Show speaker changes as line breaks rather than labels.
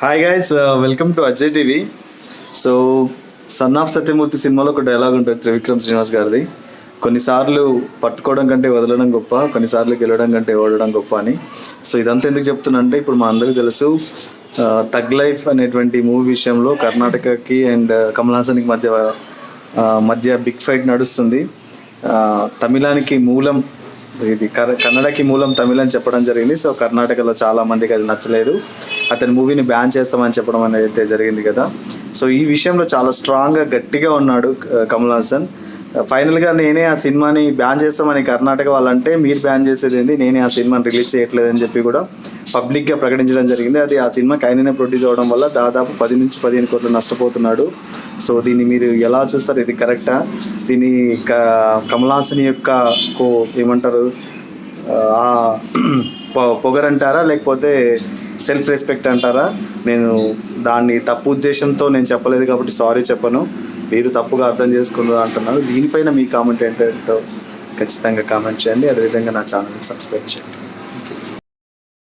Hi guys, welcome to Ajay TV. So son of Satyamurthy సినిమాలో ఒక dialogue ఉంటుంది త్రివిక్రమ్ శ్రీనివాస్ గారిది. కొన్నిసార్లు పట్టుకోవడం కంటే వదలడం గొప్ప, కొన్నిసార్లు గెలవడం కంటే ఓడడం గొప్ప అని. సో ఇదంతా ఎందుకు చెప్తున్నా అంటే, ఇప్పుడు మా అందరికీ తెలుసు తగ్ లైఫ్ అనేటువంటి మూవీ విషయంలో కర్ణాటకకి అండ్ కమల్ హాసన్కి మధ్య బిగ్ ఫైట్ నడుస్తుంది. తమిళానికి మూలం ఇది, కన్నడకి మూలం తమిళ్ అని చెప్పడం జరిగింది. సో కర్ణాటకలో చాలా మందికి అది నచ్చలేదు. అతని మూవీని బ్యాన్ చేస్తామని చెప్పడం అనేది అయితే జరిగింది కదా. సో ఈ విషయంలో చాలా స్ట్రాంగ్గా గట్టిగా ఉన్నాడు కమల్ హాసన్. ఫైనల్గా నేనే ఆ సినిమాని బ్యాన్ చేస్తామని కర్ణాటక వాళ్ళంటే, మీరు బ్యాన్ చేసేది ఏంది, నేనే ఆ సినిమాని రిలీజ్ చేయట్లేదని చెప్పి కూడా పబ్లిక్గా ప్రకటించడం జరిగింది. అది ఆ సినిమాకి ఆయననే ప్రొడ్యూస్ అవ్వడం వల్ల దాదాపు 10 నుంచి 15 కోట్లు నష్టపోతున్నాడు. సో దీన్ని మీరు ఎలా చూస్తారు? ఇది కరెక్టా? దీన్ని కమల్ హాసన్ యొక్క ఏమంటారు, పొగరంటారా లేకపోతే సెల్ఫ్ రెస్పెక్ట్ అంటారా? నేను దాన్ని తప్పు ఉద్దేశంతో నేను చెప్పలేదు కాబట్టి సారీ చెప్పను, మీరు తప్పుగా అర్థం చేసుకున్నారు అంటున్నారు. దీనిపైన మీ కామెంట్ ఏంటంటో ఖచ్చితంగా కామెంట్ చేయండి. అదేవిధంగా నా ఛానల్ని సబ్స్క్రైబ్ చేయండి.